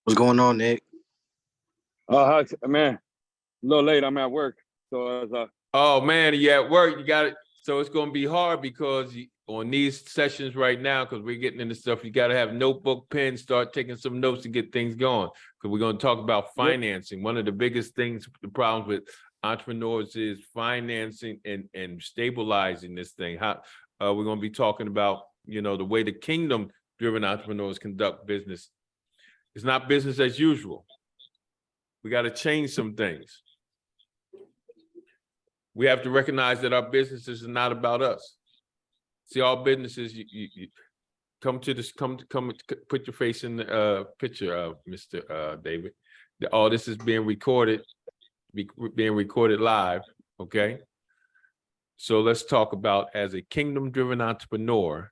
What's going on, Nick? Hi, man. A little late. I'm at work. So Oh man, you at work? You got it. So it's going to be hard because on these sessions right now, because we're getting into stuff, you got to have notebook, pen, start taking some notes to get things going. Because we're going to talk about financing. One of the biggest things, the problems with entrepreneurs is financing and stabilizing this thing. How we're going to be talking about, the way the kingdom-driven entrepreneurs conduct business. It's not business as usual. We got to change some things. We have to recognize that our businesses are not about us. See, all businesses, you come put your face in the picture, Mr. David. All this is being recorded live, okay? So let's talk about, as a kingdom-driven entrepreneur,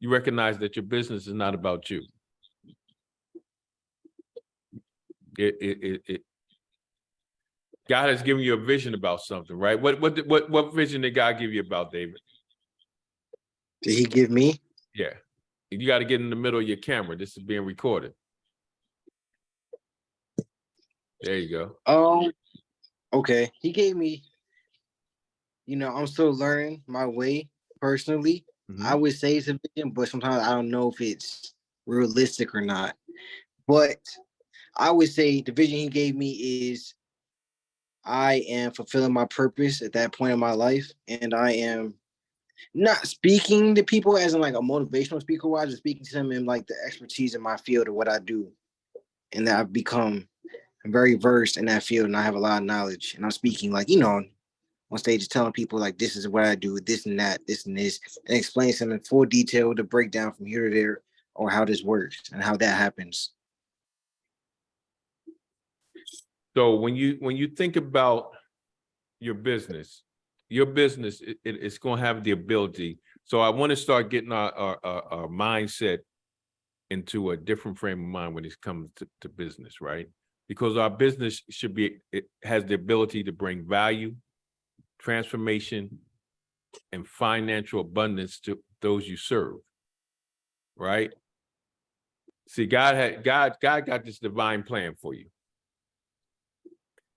you recognize that your business is not about you. God has given you a vision about something, right? What vision did God give you about, David? Did he give me? Yeah. You got to get in the middle of your camera. This is being recorded. There you go. Okay. He gave me, I'm still learning my way personally. Mm-hmm. I would say it's a vision, but sometimes I don't know if it's realistic or not. But I would say the vision he gave me is I am fulfilling my purpose at that point in my life, and I am not speaking to people as in like a motivational speaker, where I just speaking to them in like the expertise in my field of what I do, and that I've become very versed in that field, and I have a lot of knowledge, and I'm speaking like on stage, telling people like this is what I do, this and that, this and this, and explain some in full detail, the breakdown from here to there, or how this works and how that happens. So when you think about your business it's going to have the ability. So I want to start getting our mindset into a different frame of mind when it comes to business, right? Because our business it has the ability to bring value, transformation, and financial abundance to those you serve, right? See, God got this divine plan for you.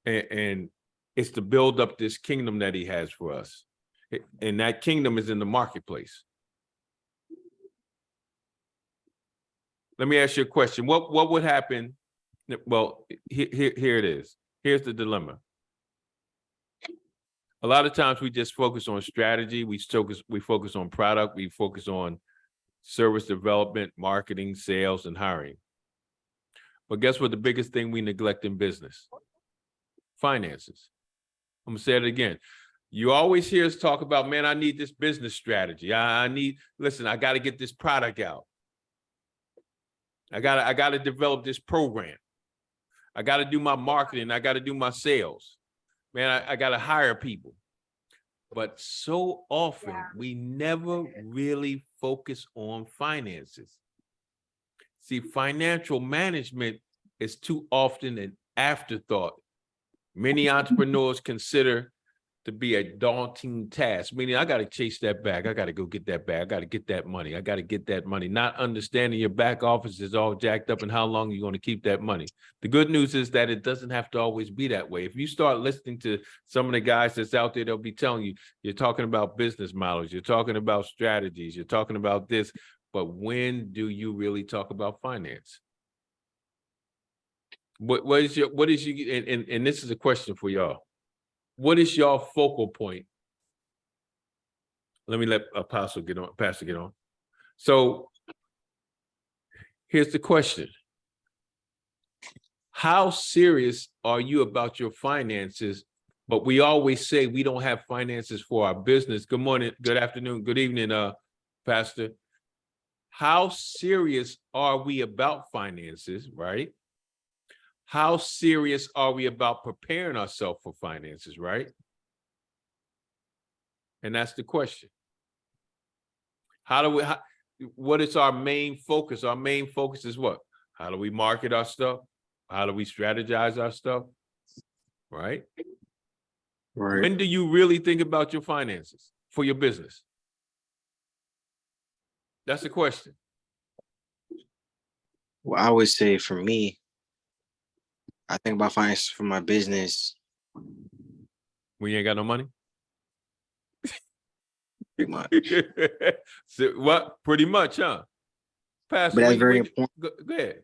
And it's to build up this kingdom that he has for us. And that kingdom is in the marketplace. Let me ask you a question. What would happen? Well, here it is. Here's the dilemma. A lot of times we just focus on strategy. We focus on product. We focus on service development, marketing, sales, and hiring. But guess what the biggest thing we neglect in business? Finances. I'm gonna say it again. You always hear us talk about, man, I need this business strategy. I got to get this product out. I got to develop this program. I got to do my marketing. I got to do my sales. Man, I got to hire people. But so often we never really focus on finances. See, financial management is too often an afterthought. Many entrepreneurs consider to be a daunting task, meaning I got to chase that bag. I got to go get that bag. I got to get that money. I got to get that money. Not understanding your back office is all jacked up and how long you're going to keep that money. The good news is that it doesn't have to always be that way. If you start listening to some of the guys that's out there, they'll be telling you, you're talking about business models, you're talking about strategies, you're talking about this, but when do you really talk about finance? What is your, and this is a question for y'all. What is your focal point? Let me let Pastor get on. So here's the question. How serious are you about your finances? But we always say we don't have finances for our business. Good morning, good afternoon, good evening, Pastor. How serious are we about finances, right? How serious are we about preparing ourselves for finances, right? And that's the question. What is our main focus? Our main focus is what? How do we market our stuff? How do we strategize our stuff? Right? Right. When do you really think about your finances for your business? That's the question. Well, I would say for me, I think about finance for my business When you ain't got no money? pretty much. So, what? Pretty much, huh? Pastor, But that's very important. go ahead.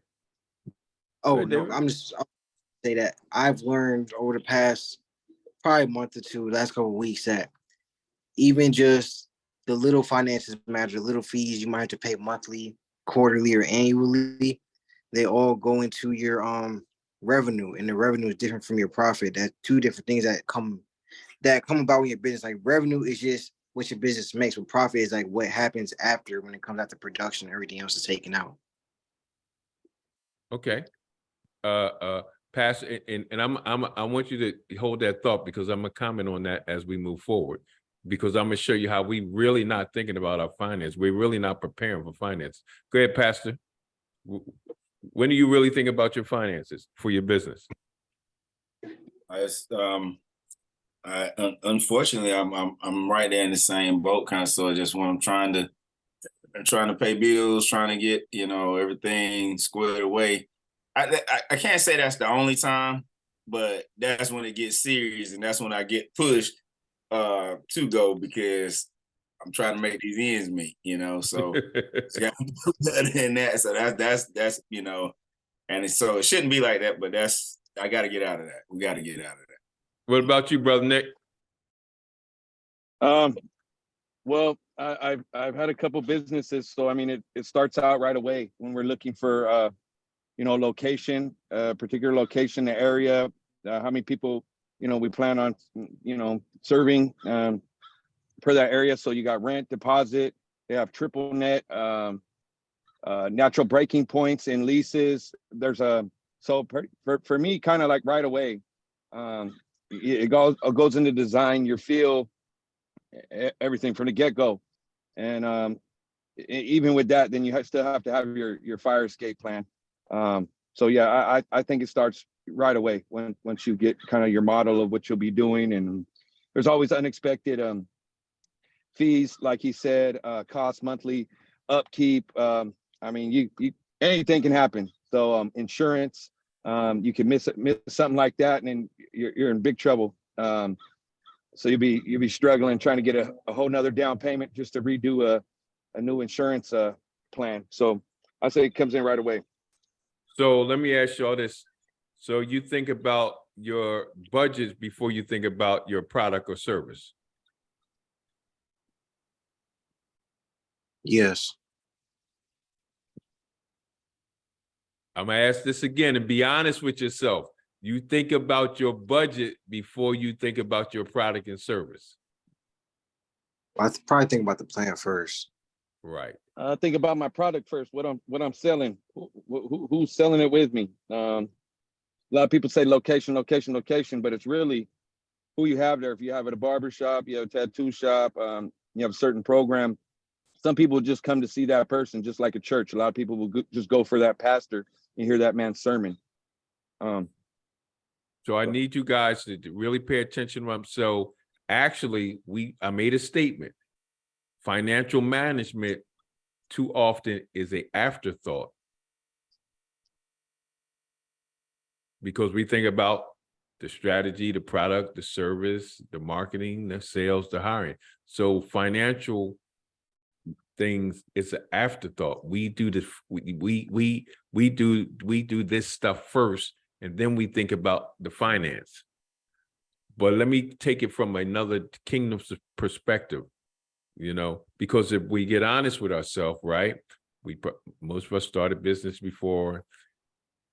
Oh ahead, no, David. I'll say that I've learned over the past probably month or two, last couple of weeks, that even just the little finances matter, the little fees you might have to pay monthly, quarterly, or annually, they all go into your revenue, and the revenue is different from your profit. That's two different things that come about with your business. Like revenue is just what your business makes, but profit is like what happens after when it comes out to production, everything else is taken out. Okay. Pastor, and I want you to hold that thought, because I'm gonna comment on that as we move forward, because I'm gonna show you how we really not thinking about our finance. We're really not preparing for finance. Go ahead, Pastor. When do you really think about your finances for your business? Unfortunately, I'm right there in the same boat, kind of. So just when I'm trying to pay bills, trying to get everything squared away. I can't say that's the only time, but that's when it gets serious, and that's when I get pushed to go, because I'm trying to make these ends meet. So it's got to do better than that. So that's and so it shouldn't be like that, but I got to get out of that. We got to get out of that. What about you, brother Nick? Well, I've had a couple businesses, so I mean, it starts out right away when we're looking for location, particular location, the area, how many people we plan on serving per that area. So you got rent, deposit, they have triple net, natural breaking points in leases. There's for me, kind of like right away, it goes into design, your feel, everything from the get-go. And even with that, then you still have to have your fire escape plan. So yeah, I think it starts right away once you get kind of your model of what you'll be doing. And there's always unexpected fees, like he said, cost, monthly upkeep. I mean, you anything can happen. So insurance, you can miss something like that, and then you're in big trouble. So you'll be struggling trying to get a whole nother down payment just to redo a new insurance plan. So I say it comes in right away. So let me ask you all this. So you think about your budgets before you think about your product or service? Yes. I'm gonna ask this again, and be honest with yourself. You think about your budget before you think about your product and service? I probably think about the plan first. Right. Think about my product first. What I'm selling. Who's selling it with me? A lot of people say location, but it's really who you have there. If you have at a barber shop, you have a tattoo shop, you have a certain program. Some people just come to see that person, just like a church. A lot of people will just go for that pastor and hear that man's sermon. So I need you guys to really pay attention. So actually, I made a statement. Financial management too often is an afterthought, because we think about the strategy, the product, the service, the marketing, the sales, the hiring. So financial things, it's an afterthought. We do this, we do this stuff first, and then we think about the finance. But let me take it from another kingdom's perspective, because if we get honest with ourselves, right? Most of us started business before,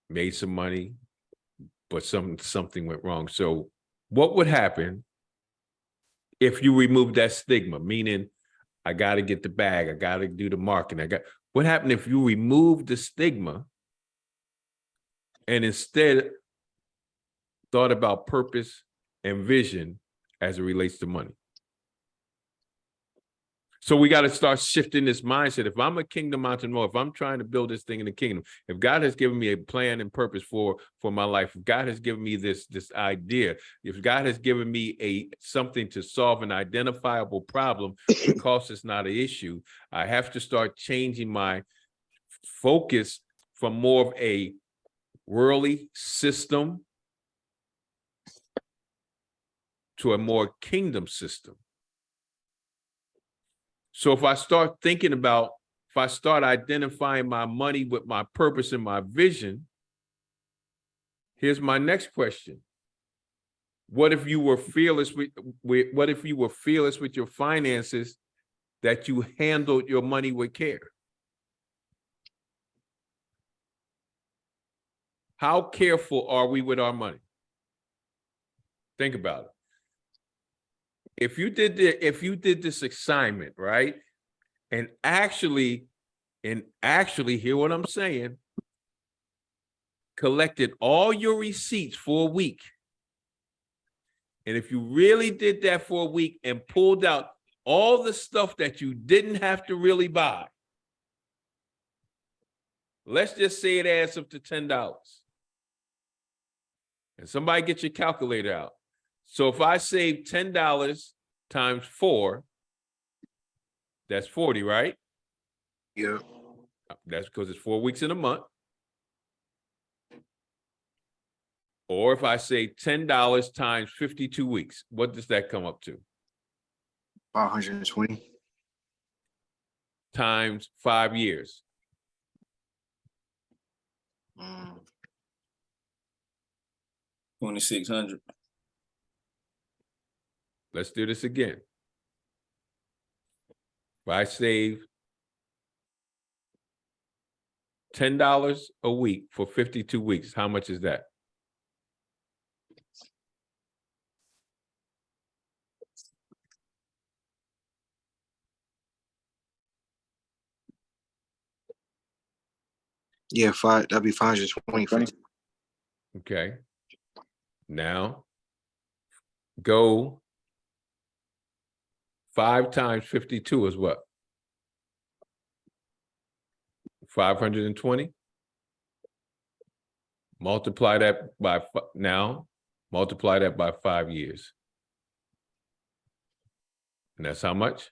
made some money, but something went wrong. So what would happen if you remove that stigma? Meaning, I got to get the bag, I got to do the marketing. What happened if you remove the stigma and instead thought about purpose and vision as it relates to money? So we got to start shifting this mindset. If I'm a kingdom entrepreneur, if I'm trying to build this thing in the kingdom, if God has given me a plan and purpose for my life, if God has given me this idea, if God has given me something to solve an identifiable problem, the cost is not an issue. I have to start changing my focus from more of a worldly system to a more kingdom system. So if I start thinking about, if I start identifying my money with my purpose and my vision, here's my next question. What if you were fearless with what if you were fearless with your finances, that you handled your money with care? How careful are we with our money? Think about it. If you did this assignment, right? And actually, hear what I'm saying, collected all your receipts for a week. And if you really did that for a week and pulled out all the stuff that you didn't have to really buy, let's just say it adds up to $10. And somebody get your calculator out. So if I save $10 times 4, that's 40, right? Yeah. That's because it's 4 weeks in a month. Or if I say $10 times 52 weeks, what does that come up to? 520. Times 5 years. 2,600. Let's do this again. If I save $10 a week for 52 weeks, how much is that? Yeah, that'd be 520. Okay. Now, go 5 times 52 is what? 520. Multiply that by multiply that by 5 years. And that's how much?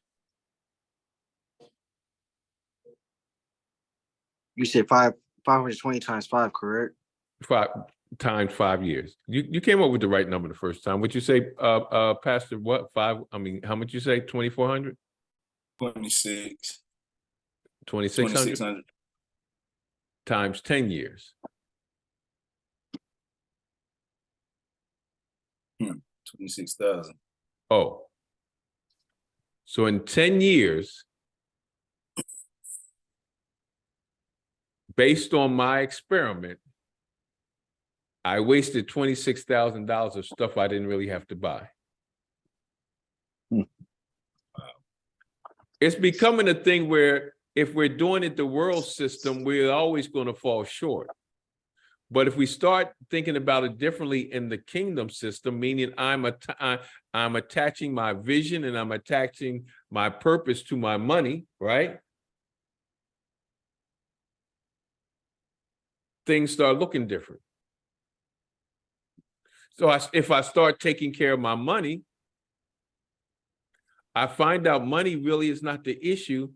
You said 520 times 5, correct? 5 times 5 years. You came up with the right number the first time. What'd you say, Pastor? What, 5? I mean, how much you say? 2,400? 26. 2,600 2,600. times 10 years. 26,000. Oh. So in 10 years, based on my experiment, I wasted $26,000 of stuff I didn't really have to buy. It's becoming a thing where if we're doing it the world system, we're always going to fall short. But if we start thinking about it differently in the kingdom system, meaning I'm attaching my vision and I'm attaching my purpose to my money, right? Things start looking different. So if I start taking care of my money, I find out money really is not the issue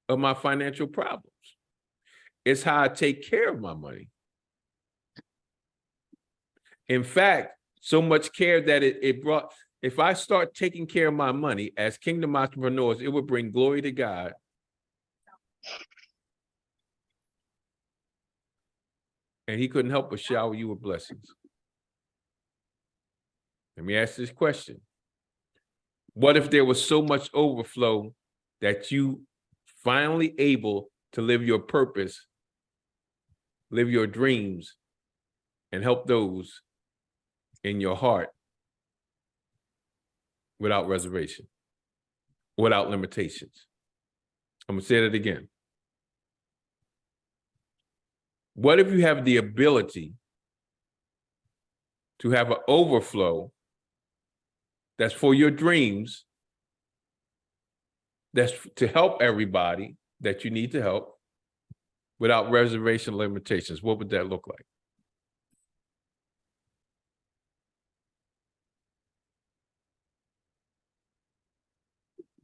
of my financial problems. It's how I take care of my money. In fact, so much care that it brought, if I start taking care of my money as kingdom entrepreneurs, it would bring glory to God. And he couldn't help but shower you with blessings. Let me ask this question. What if there was so much overflow that you finally able to live your purpose, live your dreams, and help those in your heart without reservation, without limitations? I'm gonna say that again. What if you have the ability to have an overflow that's for your dreams, that's to help everybody that you need to help without reservation limitations? What would that look like?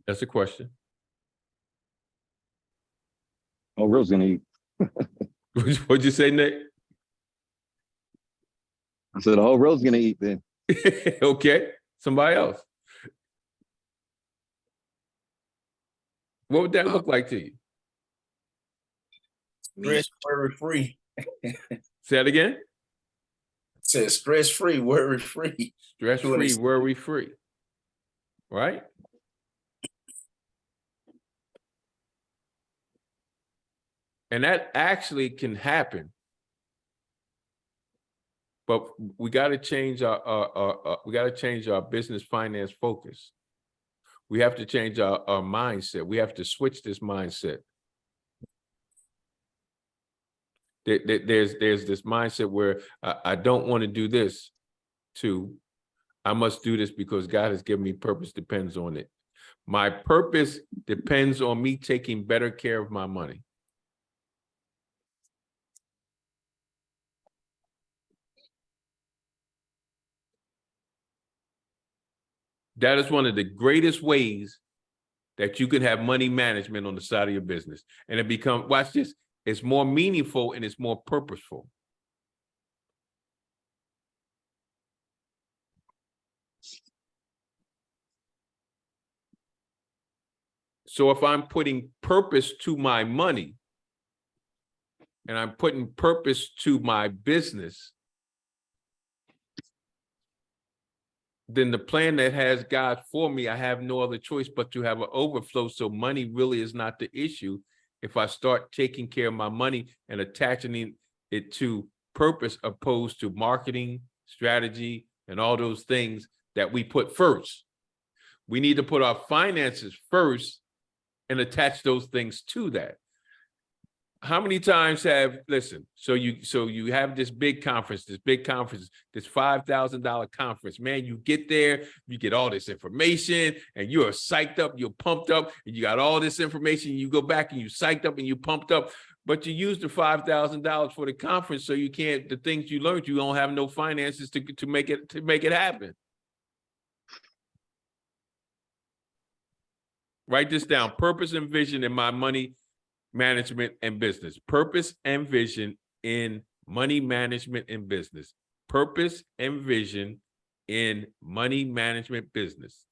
That's a question. Oh, Rose gonna eat. What'd you say, Nick? I said the whole road's gonna eat then. Okay, somebody else. What would that look like to you? Stress worry free. Say that again. Said stress free, worry free. Stress free, worry free. Right? And that actually can happen. But we got to change our business finance focus. We have to change our mindset. We have to switch this mindset. There's this mindset where I don't want to do this too. I must do this because God has given me purpose, depends on it. My purpose depends on me taking better care of my money. That is one of the greatest ways that you can have money management on the side of your business. And it becomes, watch this, it's more meaningful and it's more purposeful. So if I'm putting purpose to my money and I'm putting purpose to my business, then the plan that has God for me, I have no other choice but to have an overflow. So money really is not the issue. If I start taking care of my money and attaching it to purpose opposed to marketing, strategy, and all those things that we put first. We need to put our finances first and attach those things to that. How many times so you have this big conference, this $5,000 conference, man, you get there, you get all this information and you're psyched up, you're pumped up, and you got all this information, you go back and you psyched up and you pumped up, but you use the $5,000 for the conference. So you can't, the things you learned, you don't have no finances to make it happen. Write this down: purpose and vision in my money management and business. Purpose and vision in money management and business. Purpose and vision in money management business.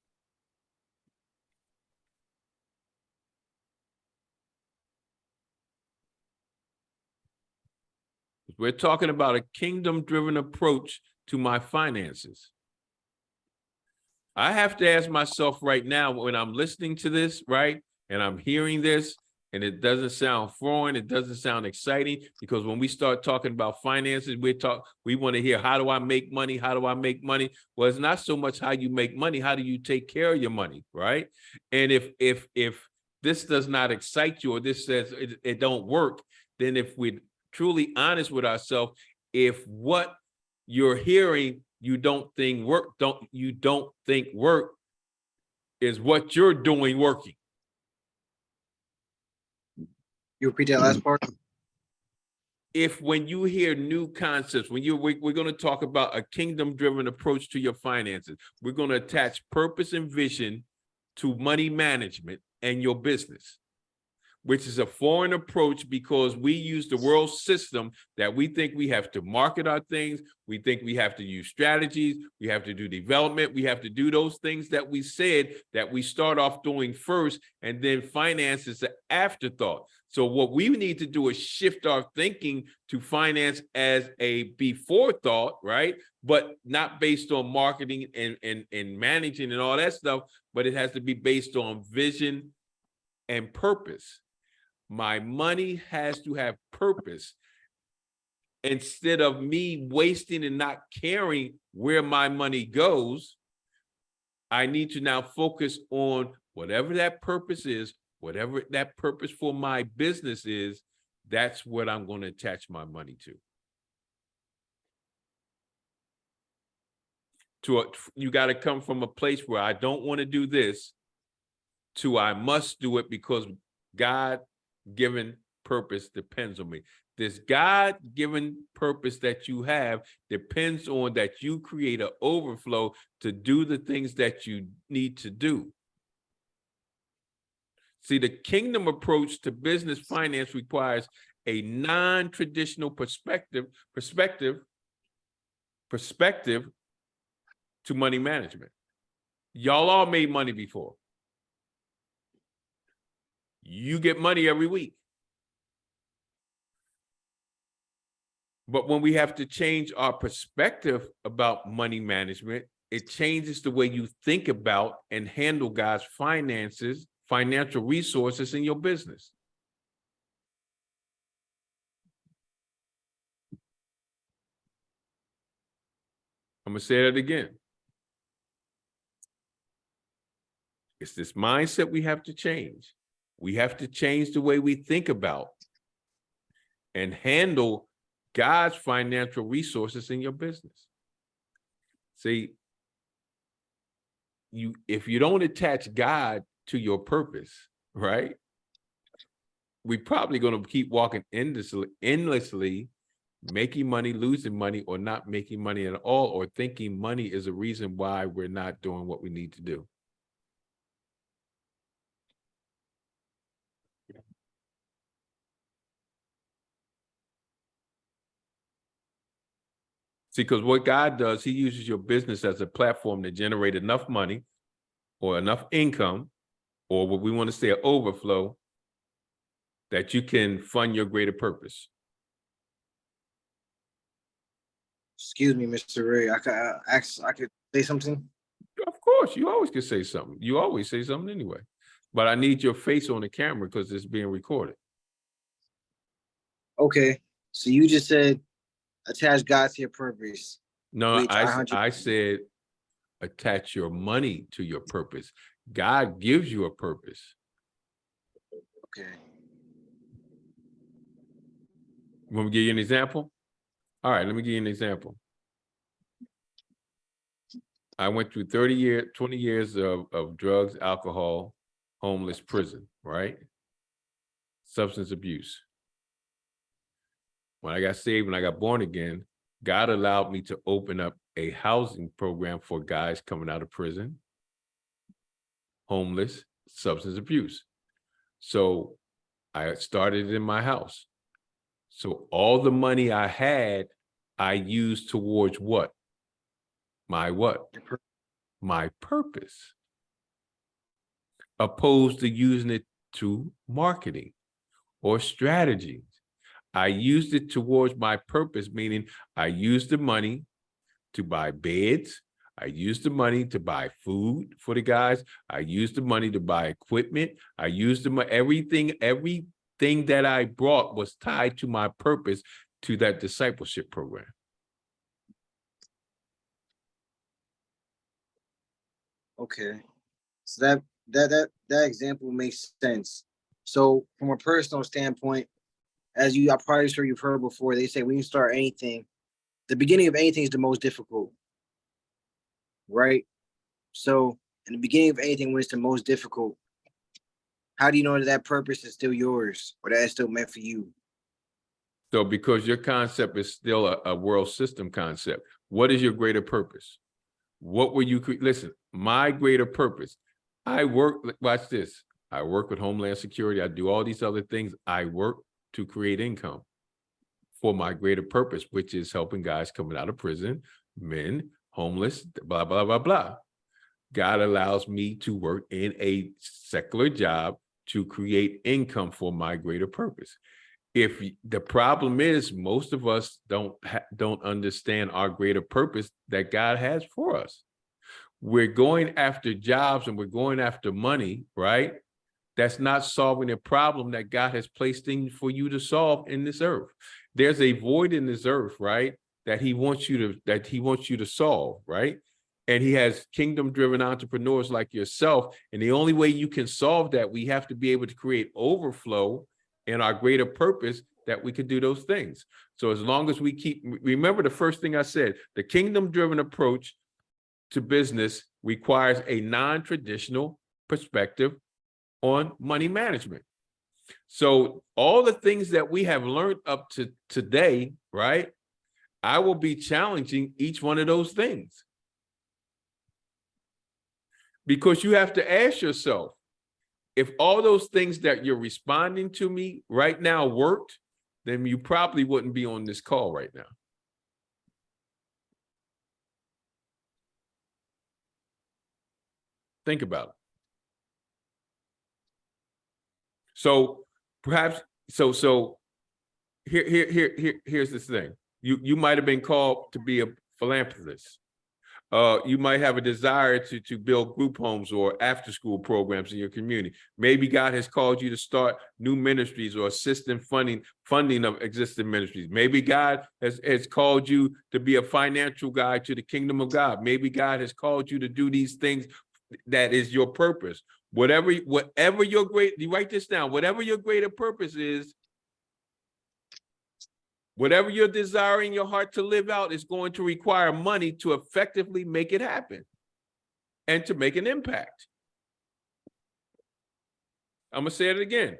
We're talking about a kingdom-driven approach to my finances. I have to ask myself right now when I'm listening to this, right, and I'm hearing this, and it doesn't sound foreign, it doesn't sound exciting, because when we start talking about finances, we want to hear, how do I make money? How do I make money? Well, it's not so much how you make money, how do you take care of your money, right? And if this does not excite you, or this says it don't work, then if we're truly honest with ourselves, if what you're hearing you don't think work is what you're doing working. You repeat that last part? If when you hear new concepts, we're going to talk about a kingdom-driven approach to your finances. We're going to attach purpose and vision to money management and your business, which is a foreign approach because we use the world system that we think we have to market our things. We think we have to use strategies. We have to do development. We have to do those things that we said that we start off doing first, and then finance is an afterthought. So what we need to do is shift our thinking to finance as a before thought, right? But not based on marketing and managing and all that stuff, but it has to be based on vision and purpose. My money has to have purpose. Instead of me wasting and not caring where my money goes, I need to now focus on whatever that purpose is, whatever that purpose for my business is, that's what I'm going to attach my money to. You got to come from a place where I don't want to do this to I must do it because God-given purpose depends on me. This God-given purpose that you have depends on that you create an overflow to do the things that you need to do. See, the kingdom approach to business finance requires a non-traditional perspective to money management. Y'all all made money before. You get money every week. But when we have to change our perspective about money management, it changes the way you think about and handle God's finances, financial resources in your business. I'm going to say that again. It's this mindset we have to change. We have to change the way we think about and handle God's financial resources in your business. See, if you don't attach God to your purpose, right? We're probably going to keep walking endlessly, making money, losing money, or not making money at all, or thinking money is a reason why we're not doing what we need to do. See, because what God does, he uses your business as a platform to generate enough money or enough income, or what we want to say, an overflow, that you can fund your greater purpose. Excuse me, Mr. Ray. I could say something. Of course, you always can say something. You always say something anyway. But I need your face on the camera because it's being recorded. Okay. So you just said attach God to your purpose. No, I said attach your money to your purpose. God gives you a purpose. Okay. You want me to give you an example? All right, let me give you an example. I went through 20 years of drugs, alcohol, homeless, prison, right? Substance abuse. When I got saved, when I got born again, God allowed me to open up a housing program for guys coming out of prison, homeless, substance abuse. So I started in my house. So all the money I had, I used towards what? My what? My purpose. Opposed to using it to marketing or strategies. I used it towards my purpose, meaning I used the money to buy beds. I used the money to buy food for the guys. I used the money to buy equipment. I used everything that I brought was tied to my purpose, to that discipleship program. Okay. So that example makes sense. So from a personal standpoint, as I'm probably sure you've heard before, they say when you start anything, the beginning of anything is the most difficult, right? So in the beginning of anything, when it's the most difficult, how do you know that purpose is still yours or that it's still meant for you? So because your concept is still a world system concept, what is your greater purpose? What were you, listen, my greater purpose, watch this. I work with Homeland Security. I do all these other things. I work to create income for my greater purpose, which is helping guys coming out of prison, men, homeless, blah, blah, blah, blah. God allows me to work in a secular job to create income for my greater purpose. If the problem is most of us don't understand our greater purpose that God has for us. We're going after jobs and we're going after money, right? That's not solving the problem that God has placed in for you to solve in this earth. There's a void in this earth, right? That he wants you to solve, right? And he has kingdom-driven entrepreneurs like yourself. And the only way you can solve that, we have to be able to create overflow in our greater purpose that we can do those things. So as long as we remember the first thing I said, the kingdom-driven approach to business requires a non-traditional perspective on money management. So all the things that we have learned up to today, right? I will be challenging each one of those things. Because you have to ask yourself, if all those things that you're responding to me right now worked, then you probably wouldn't be on this call right now. Think about it. So perhaps, here's this thing. You might have been called to be a philanthropist. You might have a desire to build group homes or after-school programs in your community. Maybe God has called you to start new ministries or assist in funding of existing ministries. Maybe God has called you to be a financial guide to the kingdom of God. Maybe God has called you to do these things that is your purpose. Whatever your you write this down, whatever your greater purpose is, whatever you're desiring your heart to live out is going to require money to effectively make it happen and to make an impact. I'm going to say it again.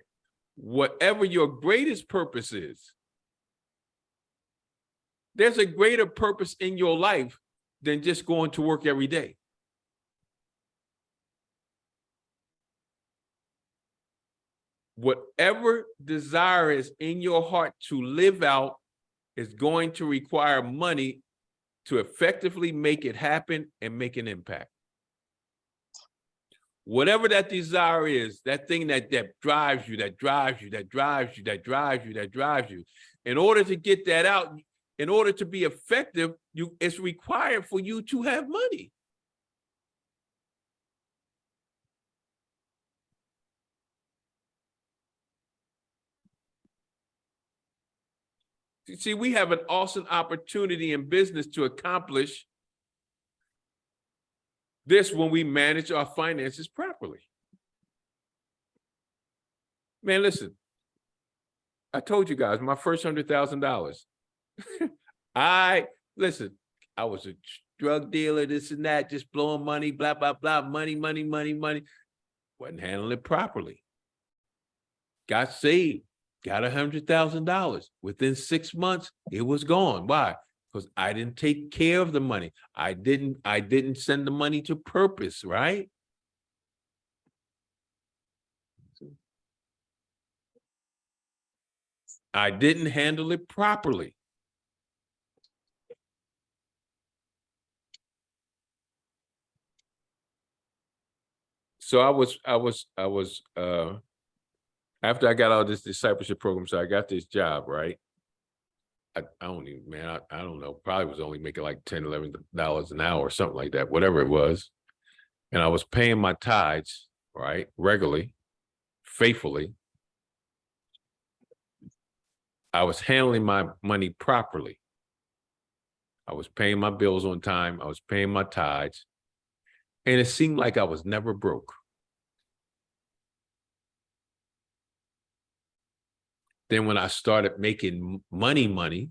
Whatever your greatest purpose is, there's a greater purpose in your life than just going to work every day. Whatever desire is in your heart to live out is going to require money to effectively make it happen and make an impact. Whatever that desire is, that thing that drives you, in order to get that out, in order to be effective, it's required for you to have money. See, we have an awesome opportunity in business to accomplish this when we manage our finances properly. Man, listen, I told you guys, my first $100,000. I was a drug dealer, this and that, just blowing money, blah, blah, blah, money. Wasn't handling it properly. Got saved. Got $100,000. Within 6 months, it was gone. Why? Because I didn't take care of the money. I didn't send the money to purpose, right? I didn't handle it properly. So I was after I got out of this discipleship program, so I got this job, right? I don't even, man, I don't know, probably was only making like $10, $11 an hour or something like that, whatever it was. And I was paying my tithes, right, regularly, faithfully. I was handling my money properly. I was paying my bills on time. I was paying my tithes. And it seemed like I was never broke. Then when I started making money,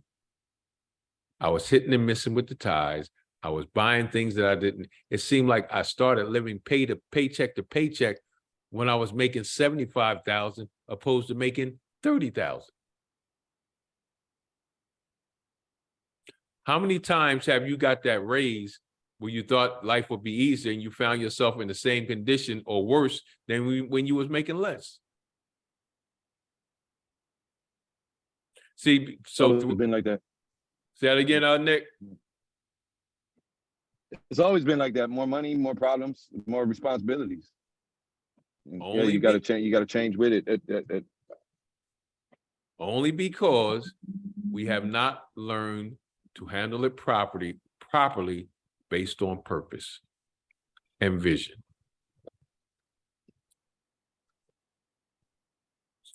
I was hitting and missing with the tithes. I was buying things that I didn't. It seemed like I started living paycheck to paycheck when I was making $75,000 opposed to making $30,000. How many times have you got that raise where you thought life would be easier and you found yourself in the same condition or worse than when you was making less? See, so it's been like that. Say that again, Nick. It's always been like that. More money, more problems, more responsibilities. Yeah, you got to change. You got to change with it. Only because we have not learned to handle it properly based on purpose and vision.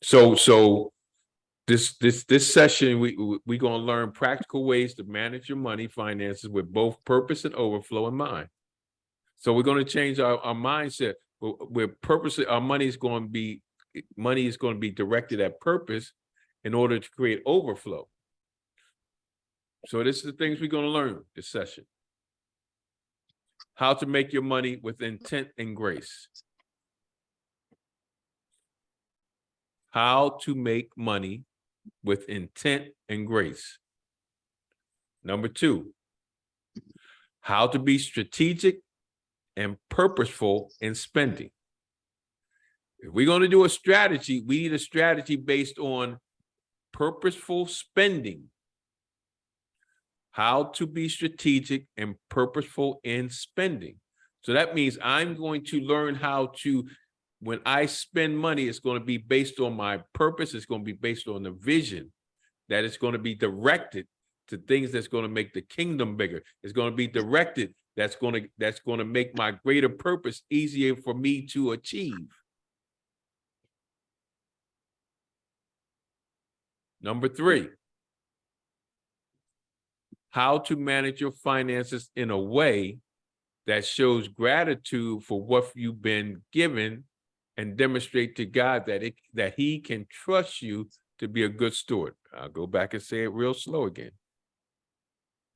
So this session, we're going to learn practical ways to manage your money finances with both purpose and overflow in mind. So we're going to change our mindset where purposely our money is going to be directed at purpose in order to create overflow. So this is the things we're going to learn this session. How to make your money with intent and grace. How to make money with intent and grace. Number 2, how to be strategic and purposeful in spending. If we're going to do a strategy, we need a strategy based on purposeful spending. How to be strategic and purposeful in spending. So that means I'm going to learn how to, when I spend money, it's going to be based on my purpose. It's going to be based on the vision, that it's going to be directed to things that's going to make the kingdom bigger. It's going to be directed that's going to make my greater purpose easier for me to achieve. Number 3, how to manage your finances in a way that shows gratitude for what you've been given and demonstrate to God that he can trust you to be a good steward. I'll go back and say it real slow again.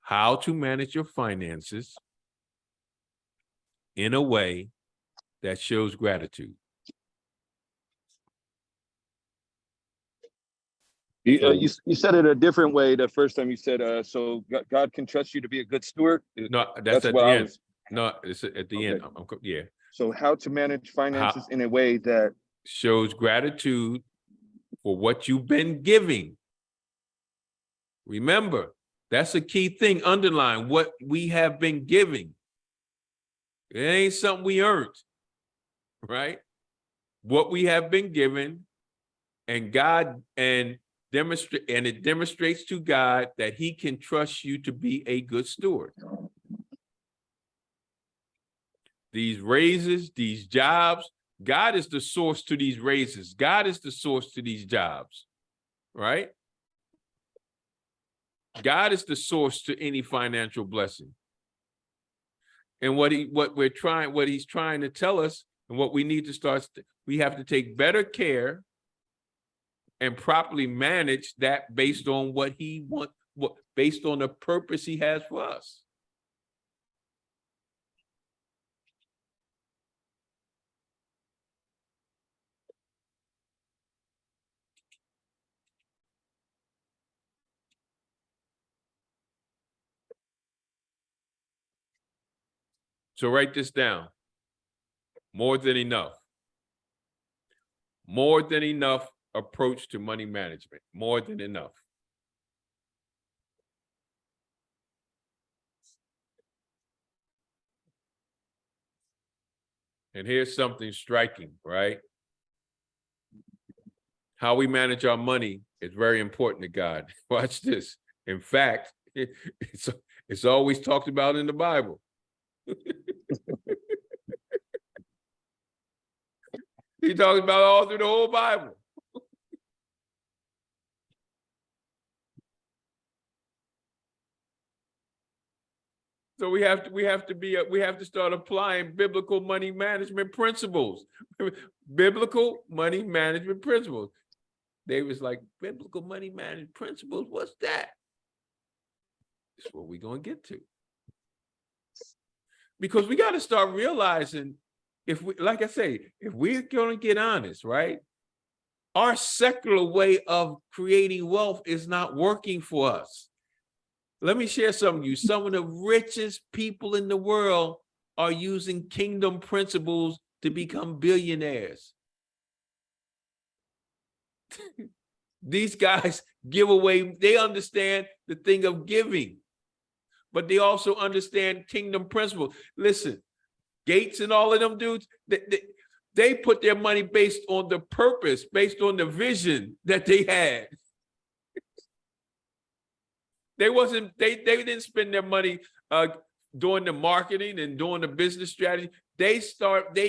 How to manage your finances in a way that shows gratitude. You said it a different way the first time you said, so God can trust you to be a good steward. No, that's at the end. No, it's at the end. Yeah. So how to manage finances in a way that shows gratitude for what you've been giving. Remember, that's a key thing. Underline what we have been giving. It ain't something we earned, right? What we have been given, and God it demonstrates to God that he can trust you to be a good steward. These raises, these jobs, God is the source to these raises. God is the source to these jobs, right? God is the source to any financial blessing. And what he's trying to tell us, and what we need to start, we have to take better care and properly manage that based on what he wants, based on the purpose he has for us. So write this down. More than enough. More than enough approach to money management. More than enough. And here's something striking, right? How we manage our money is very important to God. Watch this. In fact, it's always talked about in the Bible. He talks about all through the whole Bible. So we have to start applying biblical money management principles. Biblical money management principles. They was like, biblical money management principles, what's that? That's what we're gonna get to. Because we got to start realizing, if we, like I say, if we're going to get honest, right? Our secular way of creating wealth is not working for us. Let me share some of you. Some of the richest people in the world are using kingdom principles to become billionaires. These guys give away, they understand the thing of giving, but they also understand kingdom principles. Listen, Gates and all of them dudes, they put their money based on the purpose, based on the vision that they had. They didn't spend their money doing the marketing and doing the business strategy. They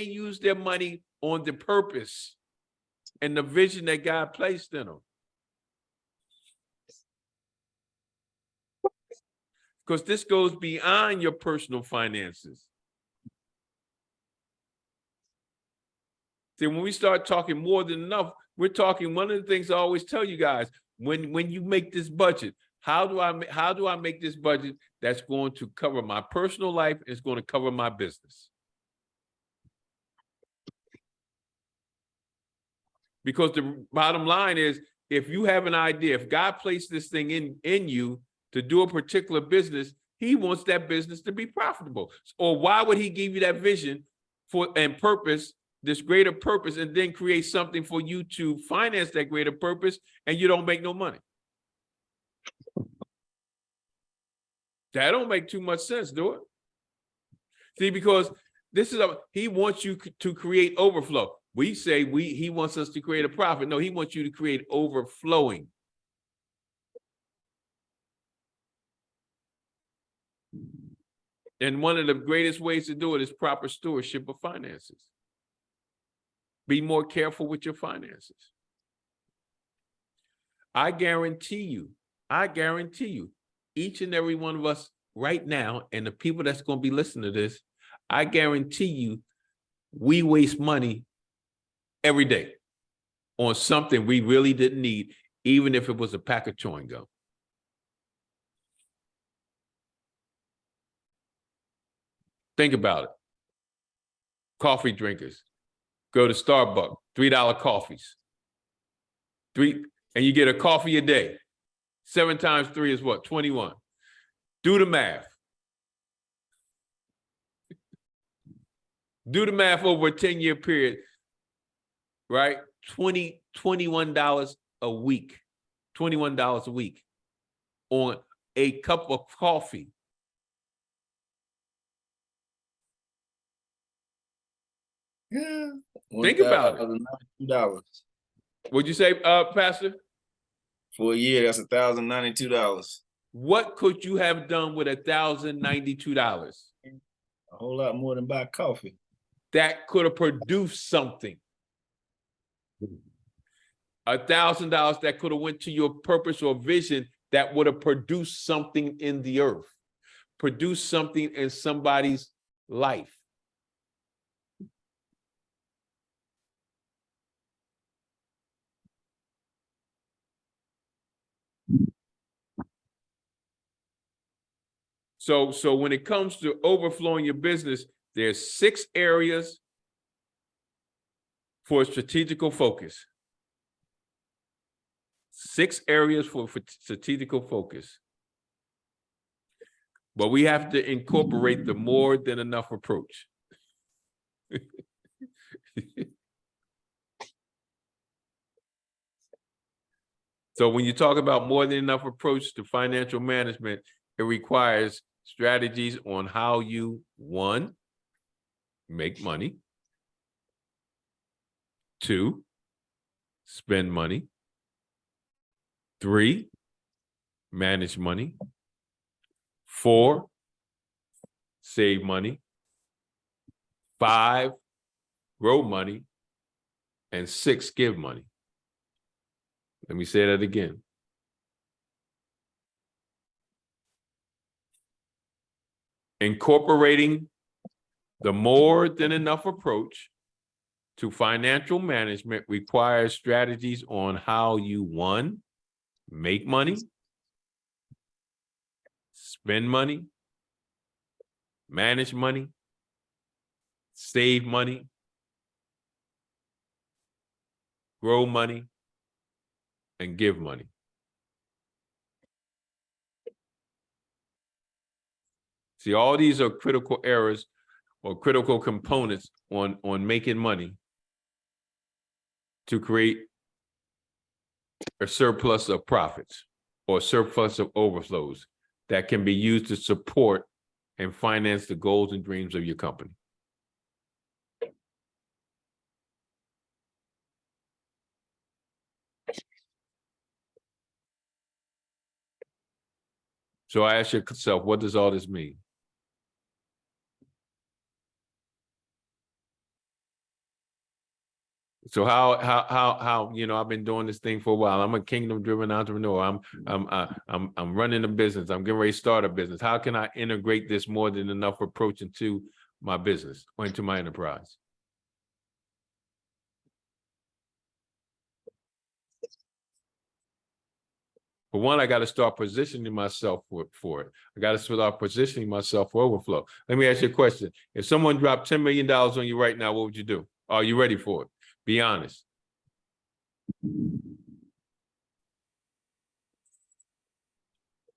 used their money on the purpose and the vision that God placed in them. Because this goes beyond your personal finances. See, when we start talking more than enough, we're talking, one of the things I always tell you guys, when you make this budget, how do I make this budget that's going to cover my personal life and it's going to cover my business? Because the bottom line is, if you have an idea, if God placed this thing in you to do a particular business, he wants that business to be profitable. Or why would he give you that vision and purpose, this greater purpose, and then create something for you to finance that greater purpose, and you don't make no money? That don't make too much sense, do it? See, because this is he wants you to create overflow. We say he wants us to create a profit. No, he wants you to create overflowing. And one of the greatest ways to do it is proper stewardship of finances. Be more careful with your finances. I guarantee you, each and every one of us right now, and the people that's going to be listening to this, I guarantee you, we waste money every day on something we really didn't need, even if it was a pack of chewing gum. Think about it. Coffee drinkers. Go to Starbucks, $3 coffees. And you get a coffee a day. 7 times 3 is what? 21. Do the math. Do the math over a 10-year period, right? $21 a week. $21 a week on a cup of coffee. Yeah. Think about it. $1,092. What'd you say, Pastor? For a year, that's $1,092. What could you have done with $1,092? A whole lot more than buy coffee. That could have produced something. $1,000 that could have went to your purpose or vision that would have produced something in the earth, produced something in somebody's life. So when it comes to overflowing your business, there's 6 areas for strategical focus. 6 areas for strategical focus. But we have to incorporate the more than enough approach. So when you talk about more than enough approach to financial management, it requires strategies on how you, 1, make money, 2, spend money, 3, manage money, 4, save money, 5, grow money, and 6, give money. Let me say that again. Incorporating the more than enough approach to financial management requires strategies on how you, 1, make money, spend money, manage money, save money, grow money, and give money. See, all these are critical areas or critical components on making money to create a surplus of profits or surplus of overflows that can be used to support and finance the goals and dreams of your company. So I ask yourself, what does all this mean? So how I've been doing this thing for a while. I'm a kingdom-driven entrepreneur. I'm running a business. I'm getting ready to start a business. How can I integrate this more than enough approach into my business or into my enterprise? For one, I got to start positioning myself for it. I got to start positioning myself for overflow. Let me ask you a question. If someone dropped $10 million on you right now, what would you do? Are you ready for it? Be honest.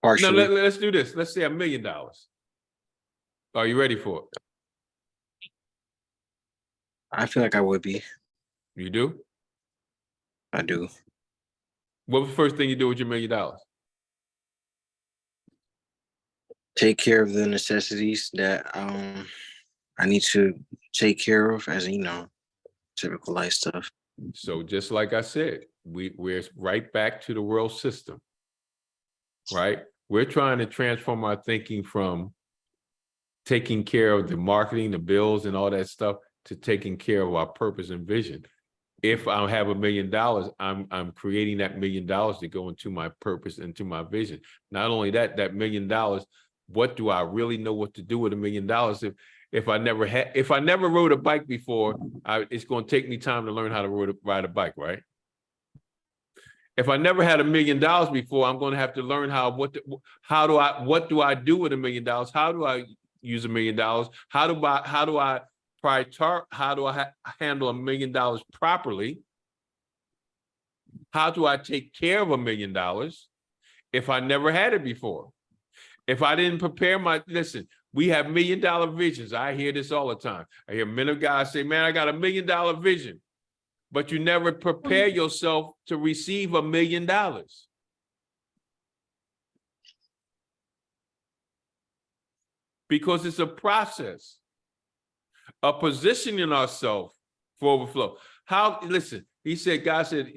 Partially. Now, let's do this. Let's say $1 million. Are you ready for it? I feel like I would be. You do? I do. What was the first thing you do with your $1 million? take care of the necessities that I need to take care of, as typical life stuff. So just like I said, we're right back to the world system, right? We're trying to transform our thinking from taking care of the marketing, the bills and all that stuff to taking care of our purpose and vision. If I have $1 million, I'm creating that $1 million to go into my purpose, into my vision. Not only that, that $1 million, what do I really know what to do with $1 million? If I never rode a bike before, it's going to take me time to learn how to ride a bike, right? If I never had $1 million before, I'm going to have to learn what do I do with $1 million? How do I use $1 million? How do I handle $1 million properly? How do I take care of $1 million if I never had it before? If I didn't prepare listen, we have $1 million visions. I hear this all the time. I hear men of God say, man, I got $1 million vision, but you never prepare yourself to receive $1 million. Because it's a process of positioning ourselves for overflow. Listen, he said, God said,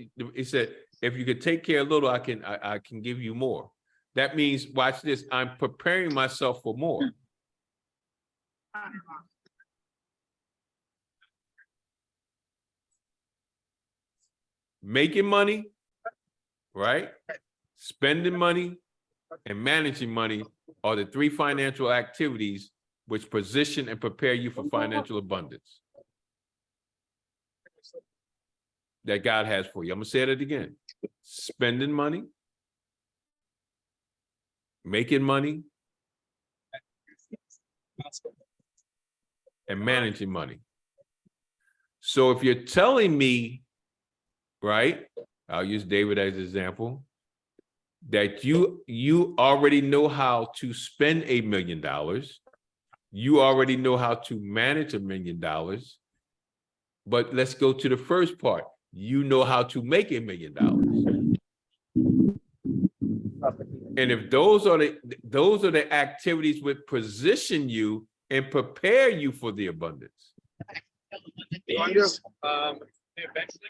if you could take care of a little, I can give you more. That means, watch this, I'm preparing myself for more. Making money, right? Spending money and managing money are the 3 financial activities which position and prepare you for financial abundance that God has for you. I'm gonna say it again. Spending money, making money, and managing money. So if you're telling me, right, I'll use David as an example, that you already know how to spend $1 million, you already know how to manage $1 million, but let's go to the first part. You know how to make $1 million. And if those are the activities which position you and prepare you for the abundance. Eventually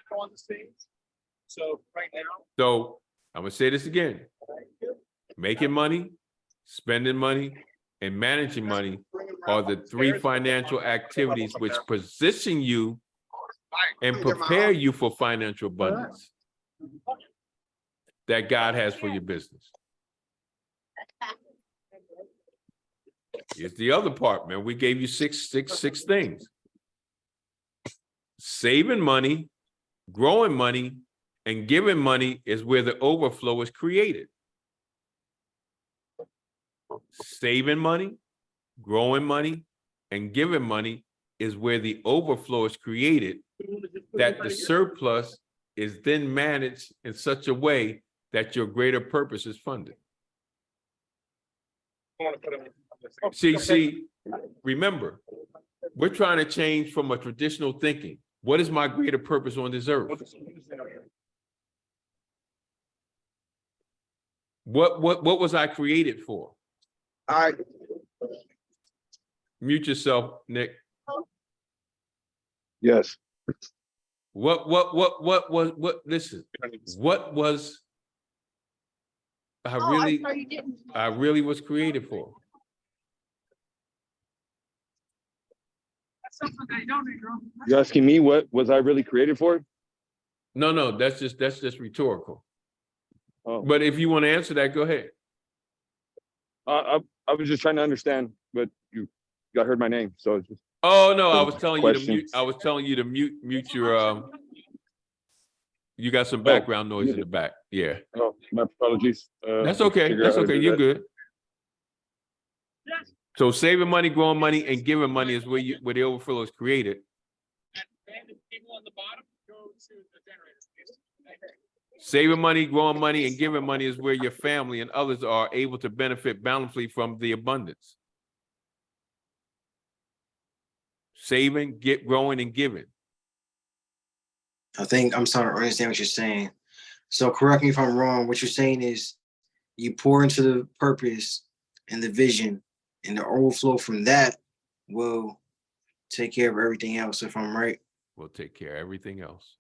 go on the stage. So right now. So I'm gonna say this again. Making money, spending money, and managing money are the 3 financial activities which position you and prepare you for financial abundance that God has for your business. Here's the other part, man. We gave you six things. Saving money, growing money, and giving money is where the overflow is created. Saving money, growing money, and giving money is where the overflow is created, that the surplus is then managed in such a way that your greater purpose is funded. See, remember, we're trying to change from a traditional thinking. What is my greater purpose on this earth? What was I created for? Mute yourself, Nick. Yes. Listen, what was I really was created for? You're asking me what was I really created for? No, that's just rhetorical. Oh. But if you want to answer that, go ahead. I was just trying to understand, but you heard my name, so it's just. Oh no, I was telling questions. you to mute. I was telling you to mute your. You got some background noise in the back. Yeah. Oh, my apologies. That's okay. That's okay. You're good. So saving money, growing money, and giving money is where the overflow is created. Saving money, growing money, and giving money is where your family and others are able to benefit bountifully from the abundance. Saving, growing, and giving. I think I'm starting to understand what you're saying. So correct me if I'm wrong. What you're saying is you pour into the purpose and the vision, and the overflow from that will take care of everything else, if I'm right. We'll take care of everything else.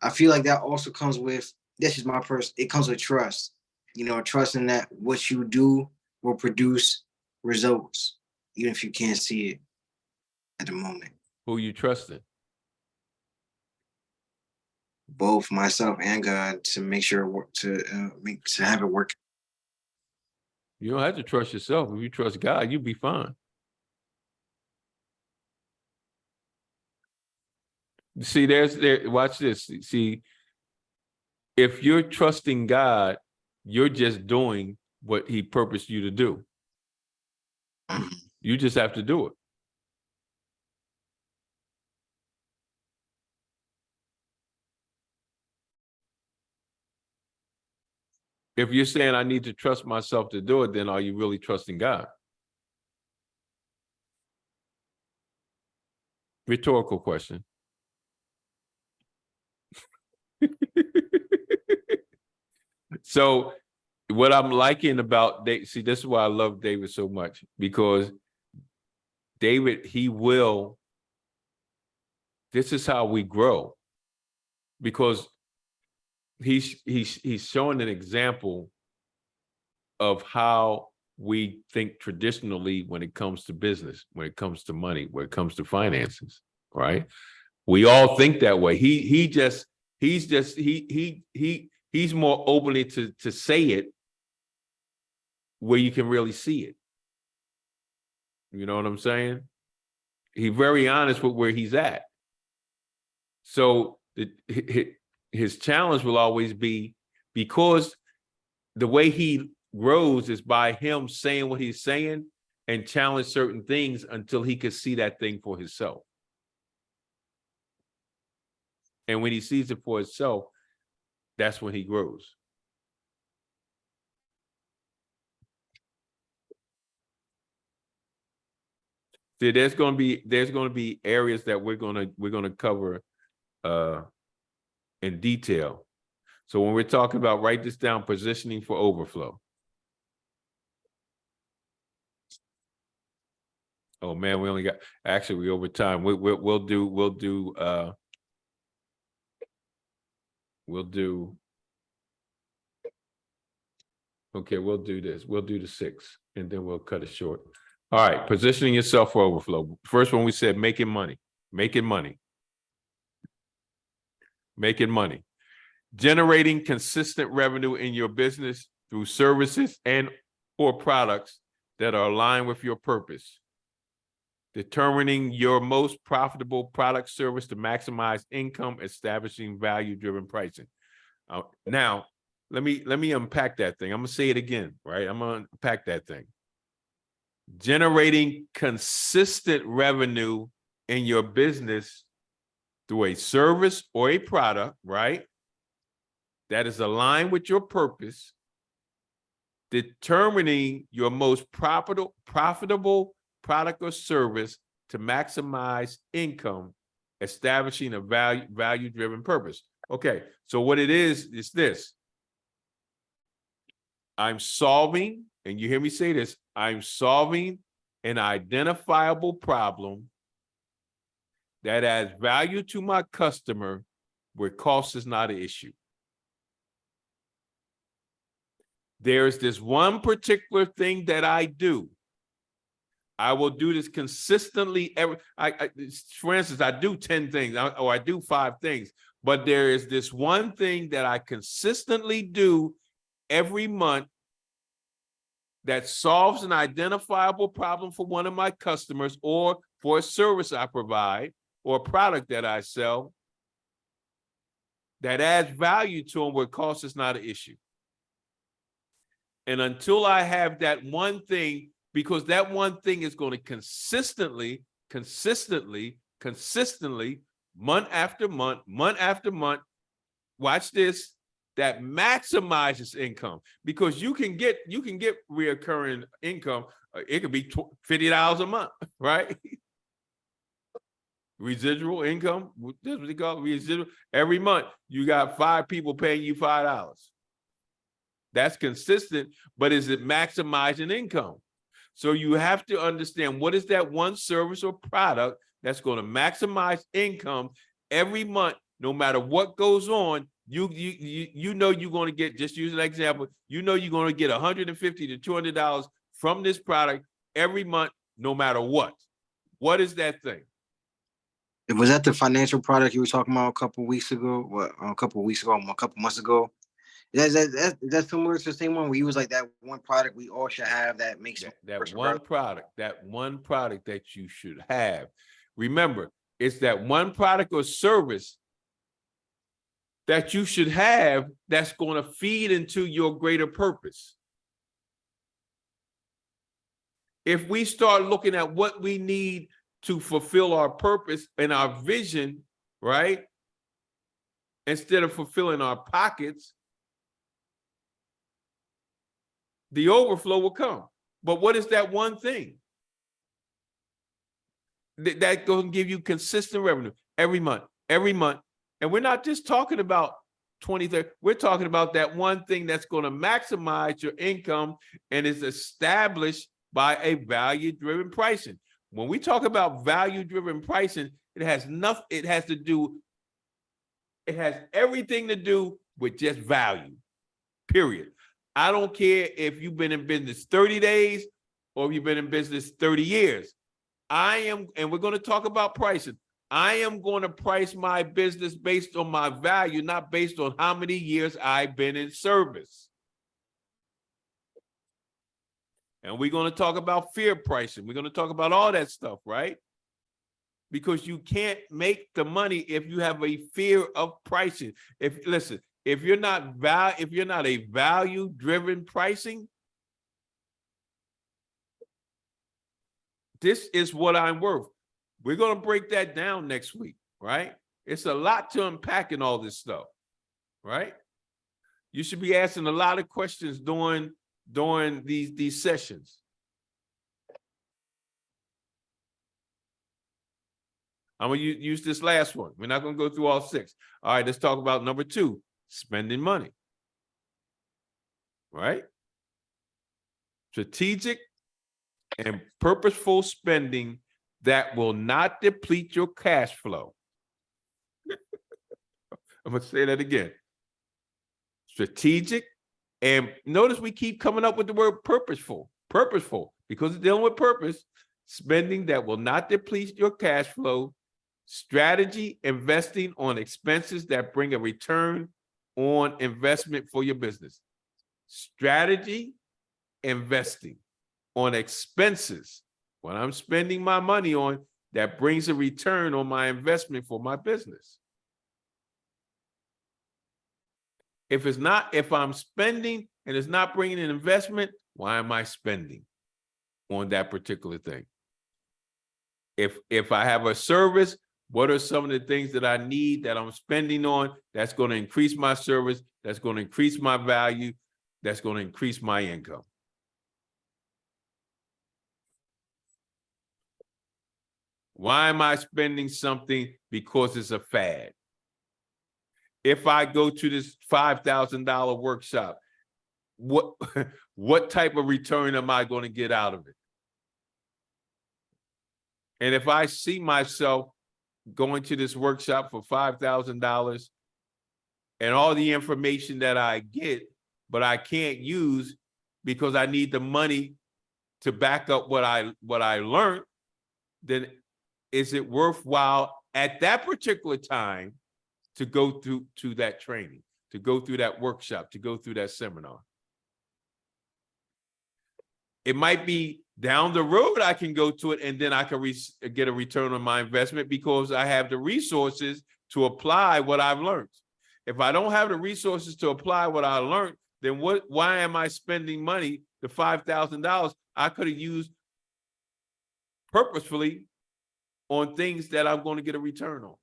I feel like that also comes with, this is my it comes with trust. You know, trusting that what you do will produce results, even if you can't see it at the moment. Who you trusting? Both myself and God, to make sure to have it work. You don't have to trust yourself. If you trust God, you'll be fine. See, watch this. See, if you're trusting God, you're just doing what he purposed you to do. You just have to do it. If you're saying I need to trust myself to do it, then are you really trusting God? Rhetorical question. So what I'm liking about David, see, this is why I love David so much, because David, this is how we grow, because he's showing an example of how we think traditionally when it comes to business, when it comes to money, when it comes to finances, right? We all think that way. He's more openly to say it where you can really see it. You know what I'm saying? He's very honest with where he's at. So his challenge will always be, because the way he grows is by him saying what he's saying and challenge certain things until he could see that thing for himself. And when he sees it for himself, that's when he grows. See, there's going to be areas that we're going to cover in detail. So when we're talking about, write this down, positioning for overflow. Oh man, we only got, actually we over time. We'll do okay, we'll do this. We'll do the 6 and then we'll cut it short. All right, positioning yourself for overflow. First one we said, making money. Generating consistent revenue in your business through services and or products that are aligned with your purpose. Determining your most profitable product service to maximize income, establishing value-driven pricing. Now, let me unpack that thing. I'm gonna say it again, right? I'm gonna unpack that thing. Generating consistent revenue in your business through a service or a product, right, that is aligned with your purpose. Determining your most profitable product or service to maximize income, establishing a value-driven purpose. Okay, so what it is this. I'm solving, and you hear me say this, I'm solving an identifiable problem that adds value to my customer where cost is not an issue. There's this one particular thing that I do. I will do this consistently. For instance, I do 10 things or I do 5 things, but there is this one thing that I consistently do every month that solves an identifiable problem for one of my customers or for a service I provide or a product that I sell that adds value to them where cost is not an issue. And until I have that one thing, because that one thing is going to consistently, month after month, watch this, that maximizes income, because you can get reoccurring income. It could be $50 a month, right? Residual income, that's what they call it, residual. Every month, you got 5 people paying you $5. That's consistent, but is it maximizing income? So you have to understand what is that one service or product that's going to maximize income every month, no matter what goes on. You know you're going to get, just use an example, you know you're going to get $150 to $200 from this product every month, no matter what. What is that thing? Was that the financial product you were talking about a couple weeks ago? What, a couple months ago? That's similar to the same one where you was like that one product we all should have that makes that one product that you should have. Remember, it's that one product or service that you should have that's going to feed into your greater purpose. If we start looking at what we need to fulfill our purpose and our vision, right, instead of fulfilling our pockets, the overflow will come. But what is that one thing that going to give you consistent revenue every month? And we're not just talking about 20, 30, we're talking about that one thing that's going to maximize your income and is established by a value-driven pricing. When we talk about value-driven pricing, it has everything to do with just value, period. I don't care if you've been in business 30 days or if you've been in business 30 years. And we're going to talk about pricing. I am going to price my business based on my value, not based on how many years I've been in service. And we're going to talk about fear pricing. We're going to talk about all that stuff, right? Because you can't make the money if you have a fear of pricing. If you're not a value-driven pricing, this is what I'm worth. We're going to break that down next week, right? It's a lot to unpack in all this stuff, right? You should be asking a lot of questions during these sessions. I'm going to use this last one. We're not going to go through all 6. All right, let's talk about number 2, spending money, right? Strategic and purposeful spending that will not deplete your cash flow. I'm going to say that again. Strategic, and notice we keep coming up with the word purposeful, because it's dealing with purpose, spending that will not deplete your cash flow, strategy, investing on expenses that bring a return on investment for your business. Strategy, investing on expenses, what I'm spending my money on, that brings a return on my investment for my business. If I'm spending and it's not bringing an investment, why am I spending on that particular thing? If I have a service, what are some of the things that I need that I'm spending on that's going to increase my service, that's going to increase my value, that's going to increase my income? Why am I spending something because it's a fad? If I go to this $5,000 workshop, what type of return am I going to get out of it? And if I see myself going to this workshop for $5,000 and all the information that I get, but I can't use because I need the money to back up what I learned, then is it worthwhile at that particular time to go through that training, to go through that workshop, to go through that seminar? It might be down the road I can go to it and then I can get a return on my investment because I have the resources to apply what I've learned. If I don't have the resources to apply what I learned, then why am I spending money, the $5,000 I could have used purposefully on things that I'm going to get a return on?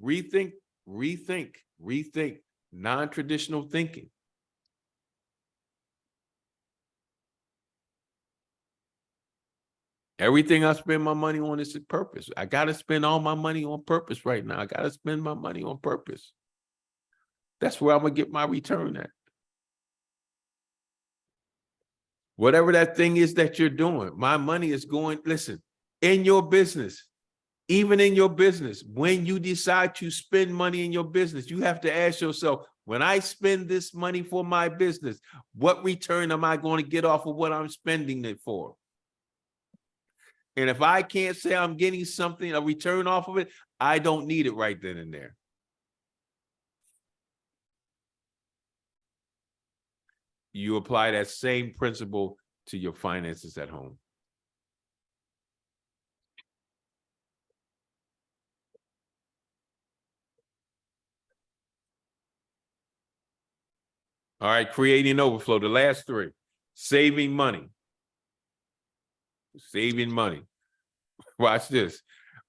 Rethink non-traditional thinking. Everything I spend my money on is a purpose. I got to spend all my money on purpose right now. I got to spend my money on purpose. That's where I'm going to get my return at. Whatever that thing is that you're doing, my money is going, listen, in your business, even in your business, when you decide to spend money in your business, you have to ask yourself, when I spend this money for my business, what return am I going to get off of what I'm spending it for? And if I can't say I'm getting something, a return off of it, I don't need it right then and there. You apply that same principle to your finances at home. All right, creating overflow, the last three. Saving money. Saving money. Watch this.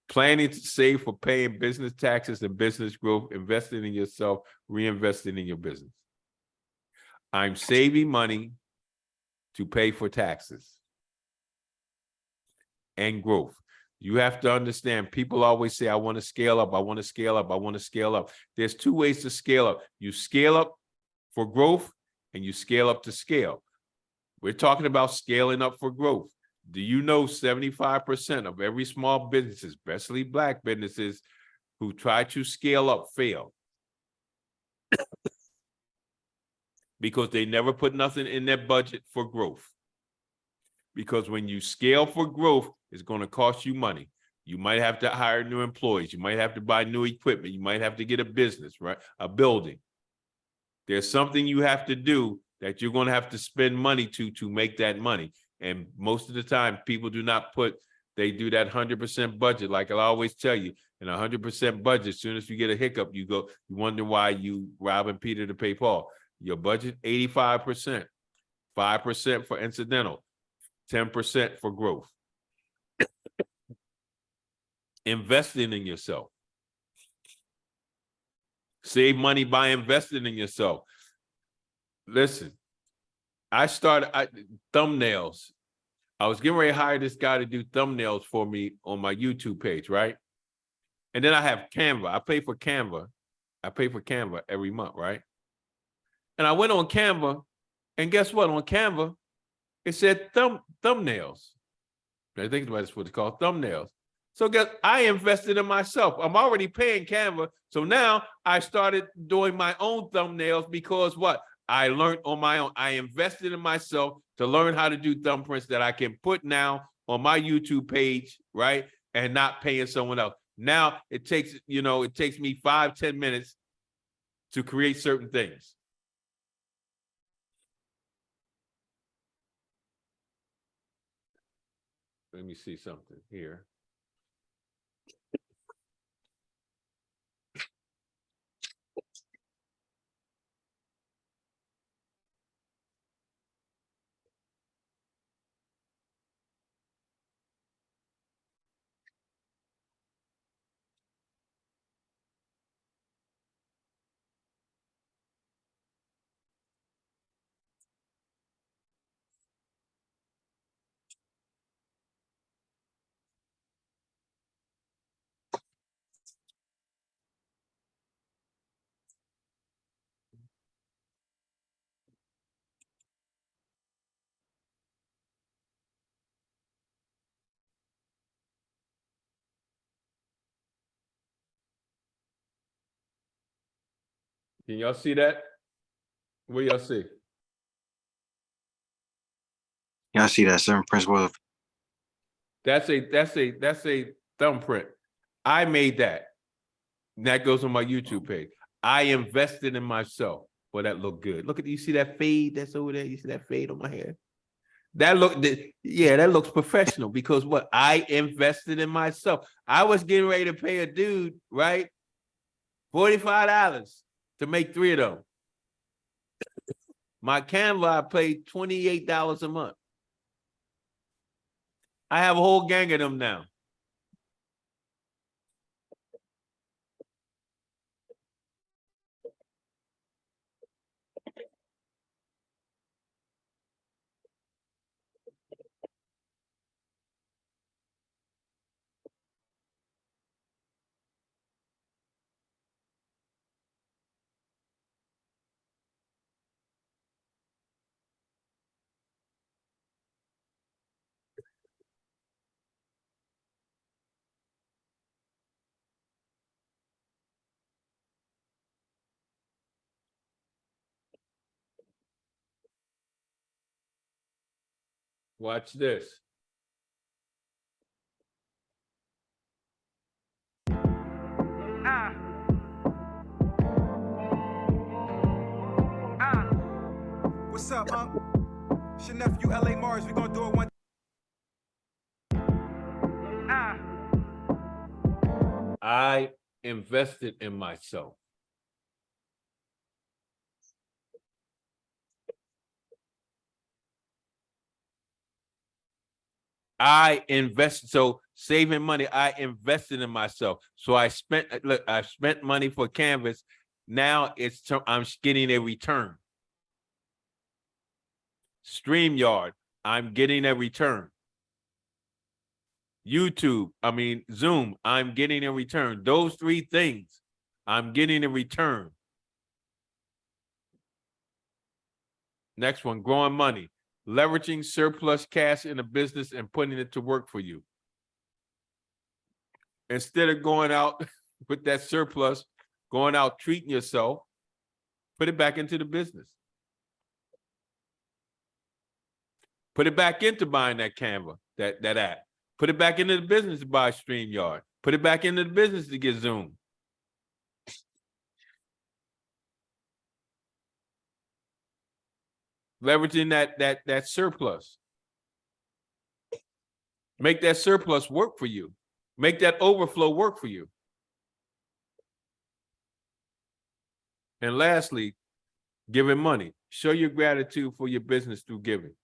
Planning to save for paying business taxes and business growth, investing in yourself, reinvesting in your business. I'm saving money to pay for taxes and growth. You have to understand, people always say, I want to scale up, I want to scale up, I want to scale up. There's two ways to scale up. You scale up for growth and you scale up to scale. We're talking about scaling up for growth. Do you know 75% of every small business, especially Black businesses, who try to scale up fail? Because they never put nothing in their budget for growth. Because when you scale for growth, it's going to cost you money. You might have to hire new employees. You might have to buy new equipment. You might have to get a business, right? A building. There's something you have to do that you're going to have to spend money to make that money. And most of the time, people do not they do that 100% budget. Like I always tell you, in a 100% budget, as soon as you get a hiccup, you wonder why you robbing Peter to pay Paul. Your budget, 85%, 5% for incidental, 10% for growth. Investing in yourself. Save money by investing in yourself. Listen, I started thumbnails. I was getting ready to hire this guy to do thumbnails for me on my YouTube page, right? And then I have Canva. I pay for Canva. I pay for Canva every month, right? And I went on Canva, and guess what? On Canva, it said thumbnails. I think that's what it's called, thumbnails. So guess I invested in myself. I'm already paying Canva. So now I started doing my own thumbnails because what? I learned on my own. I invested in myself to learn how to do thumbprints that I can put now on my YouTube page, right? And not paying someone else. Now it takes me 5-10 minutes to create certain things. Let me see something here. Can y'all see that? What y'all see? Yeah, I see that 7 principles. That's a thumbprint. I made that. And that goes on my YouTube page. I invested in myself. Boy, that looked good. Look at, you see that fade that's over there? You see that fade on my hair? That looks professional because what? I invested in myself. I was getting ready to pay a dude, right? $45 to make 3 of them. My Canva, I paid $28 a month. I have a whole gang of them now. Watch this. What's up, Unc? It's your nephew, L.A. Mars. We gonna do it one. I invested in myself. I invest, so saving money, I invested in myself. So I spent, look, I spent money for Canvas. Now I'm getting a return. StreamYard, I'm getting a return. YouTube, Zoom, I'm getting a return. Those three things, I'm getting a return. Next one, growing money. Leveraging surplus cash in a business and putting it to work for you. Instead of going out with that surplus, going out treating yourself, put it back into the business. Put it back into buying that Canva, that app. Put it back into the business to buy StreamYard. Put it back into the business to get Zoom. Leveraging that surplus. Make that surplus work for you. Make that overflow work for you. And lastly, giving money. Show your gratitude for your business through giving.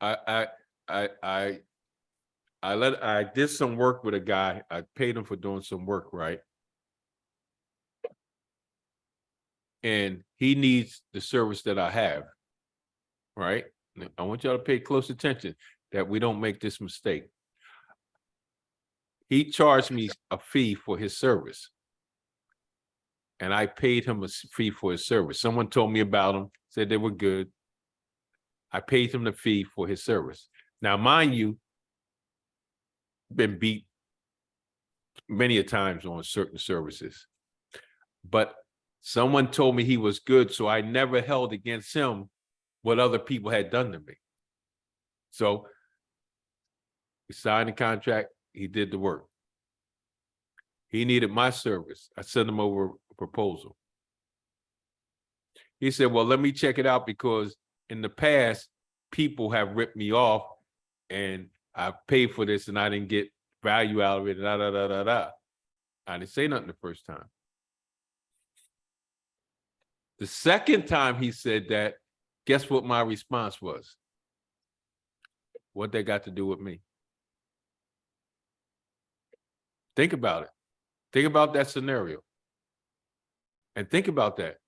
I did some work with a guy. I paid him for doing some work, right? And he needs the service that I have, right? I want y'all to pay close attention that we don't make this mistake. He charged me a fee for his service. And I paid him a fee for his service. Someone told me about him, said they were good. I paid him the fee for his service. Now, mind you, been beat many a times on certain services, but someone told me he was good, so I never held against him what other people had done to me. So we signed the contract, he did the work. He needed my service. I sent him over a proposal. He said, well, let me check it out because in the past, people have ripped me off and I paid for this and I didn't get value out of it. I didn't say nothing the first time. The second time he said that, guess what my response was? What that got to do with me? Think about it. Think about that scenario. And think about that.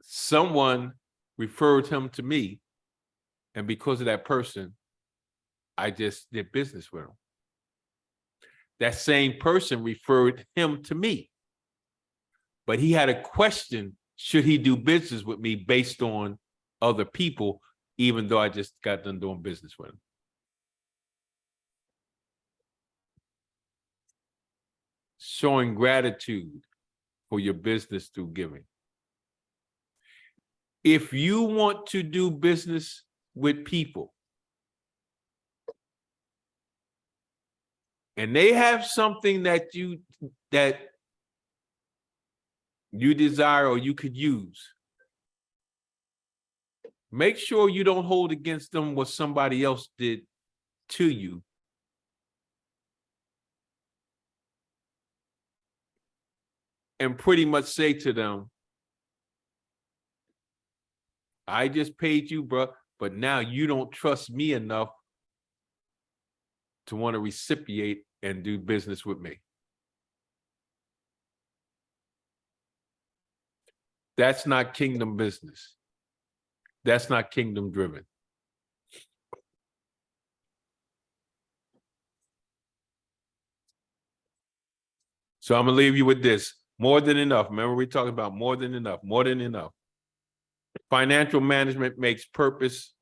Someone referred him to me, and because of that person, I just did business with him. That same person referred him to me. But he had a question, should he do business with me based on other people, even though I just got done doing business with him? Showing gratitude for your business through giving. If you want to do business with people and they have something that you desire or you could use, make sure you don't hold against them what somebody else did to you. And pretty much say to them, I just paid you, bro, but now you don't trust me enough to want to reciprocate and do business with me. That's not kingdom business. That's not kingdom driven. So I'm gonna leave you with this. More than enough. Remember, we're talking about more than enough, more than enough. Financial management makes purpose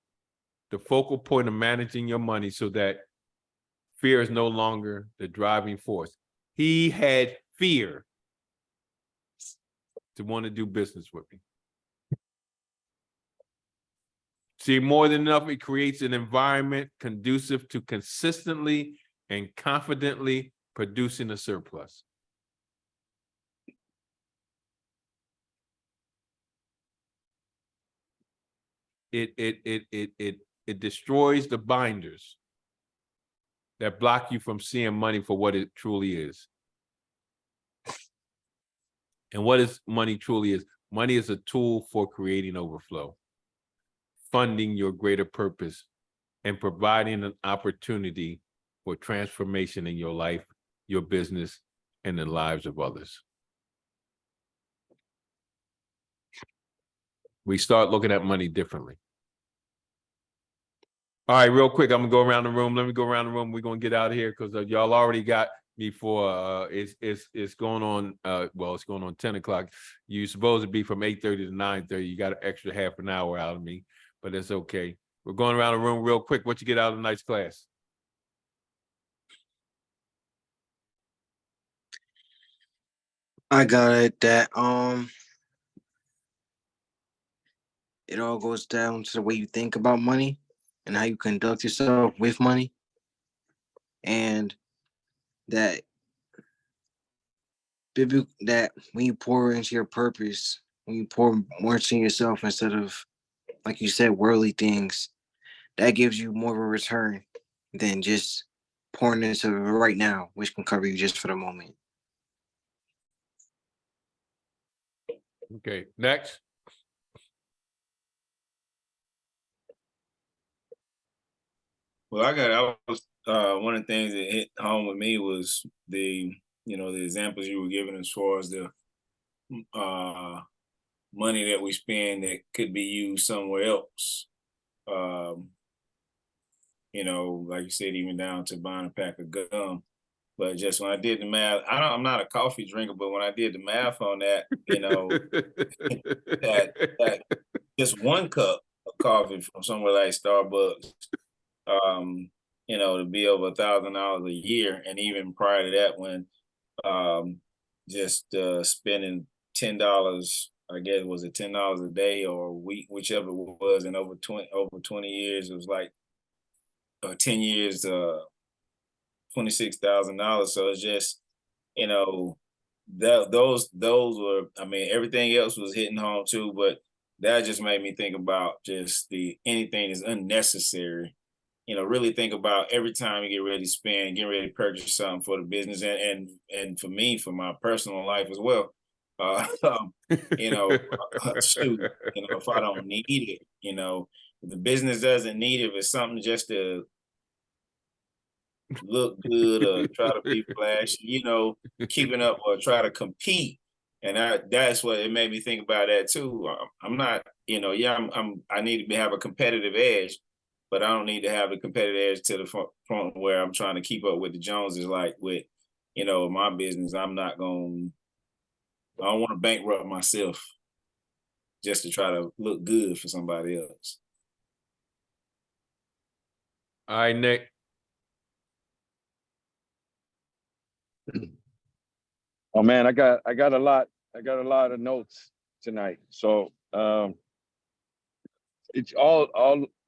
the focal point of managing your money so that fear is no longer the driving force. He had fear. to want to do business with me. See, more than enough, it creates an environment conducive to consistently and confidently producing a surplus. It destroys the binders that block you from seeing money for what it truly is. And what is money truly is? Money is a tool for creating overflow, funding your greater purpose, and providing an opportunity for transformation in your life, your business, and the lives of others. We start looking at money differently. All right, real quick, I'm gonna go around the room. Let me go around the room. We're gonna get out of here because y'all already got me for it's going on well, it's going on 10 o'clock. You supposed to be from 8:30 to 9:30. You got an extra half an hour out of me, but that's okay. We're going around the room real quick. What you get out of tonight's class? I got it that it all goes down to the way you think about money and how you conduct yourself with money, and that that when you pour into your purpose, when you pour more into yourself instead of, like you said, worldly things, that gives you more of a return than just pouring into right now, which can cover you just for the moment. Okay, next. Well, I was one of the things that hit home with me was the examples you were giving as far as the money that we spend that could be used somewhere else. Like you said, even down to buying a pack of gum. But just when I did the math, I'm not a coffee drinker, but when I did the math on that, that just one cup of coffee from somewhere like Starbucks, to be over $1,000 a year, and even prior to that, when just spending $10, I guess was it $10 a day or a week, whichever it was, and over 20 years, it was like 10 years, $26,000. So it's just, those were, I mean, everything else was hitting home too, but that just made me think about just anything is unnecessary. Really think about every time you get ready to spend, get ready to purchase something for the business and for me, for my personal life as well. Shoot, if I don't need it, if the business doesn't need it, if it's something just to look good or try to be flashy, keeping up or try to compete. And that's what it made me think about that too. I'm not, I need to have a competitive edge, but I don't need to have a competitive edge to the point where I'm trying to keep up with the Joneses. Like with, my business, I don't want to bankrupt myself just to try to look good for somebody else. All right, Nick. Oh man, I got a lot of notes tonight. So it's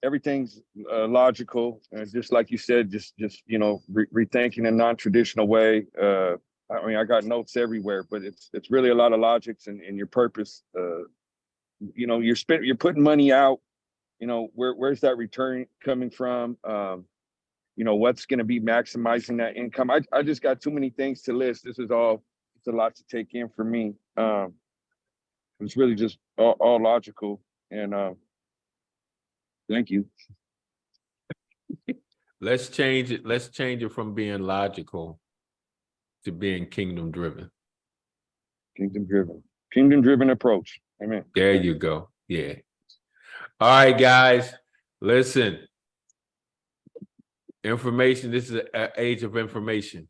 everything's logical, and just like you said, just rethinking a non-traditional way. I mean, I got notes everywhere, but it's really a lot of logics and your purpose. You're putting money out. Where's that return coming from? What's going to be maximizing that income? I just got too many things to list. It's a lot to take in for me. It's really just all logical, and thank you. Let's change it. Let's change it from being logical to being kingdom driven. Kingdom driven approach. Amen. There you go. Yeah. All right, guys, listen. Information. This is an age of information.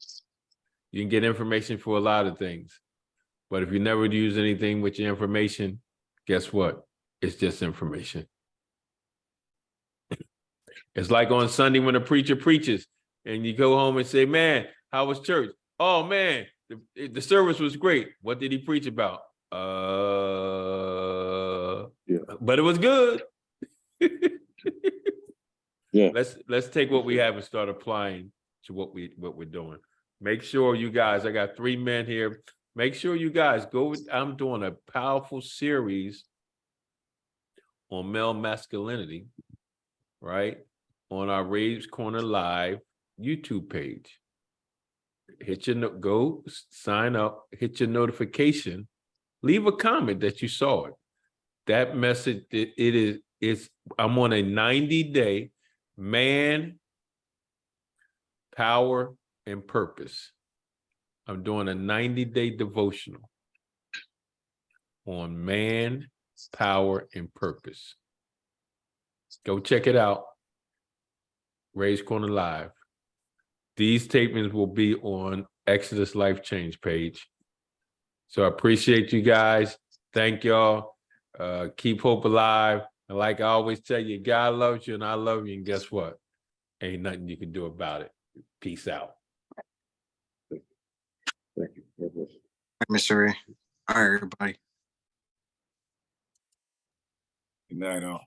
You can get information for a lot of things, but if you never use anything with your information, guess what? It's just information. It's like on Sunday when a preacher preaches and you go home and say, man, how was church? Oh man, the service was great. What did he preach about? But it was good. Yeah. Let's take what we have and start applying to what we're doing. Make sure you guys, I got 3 men here. Make sure you guys go with, I'm doing a powerful series on male masculinity, right? On our Raves Corner Live YouTube page. Go sign up, hit your notification, leave a comment that you saw it. That message, I'm on a 90-day man, power, and purpose. I'm doing a 90-day devotional on man, power, and purpose. Go check it out. Raise Corner Live. These tapings will be on Exodus Life Change page. So I appreciate you guys. Thank y'all. Keep hope alive. And like I always tell you, God loves you and I love you. And guess what? Ain't nothing you can do about it. Peace out. Thank you. All right, Mr. Ray. All right, everybody. Good night, all.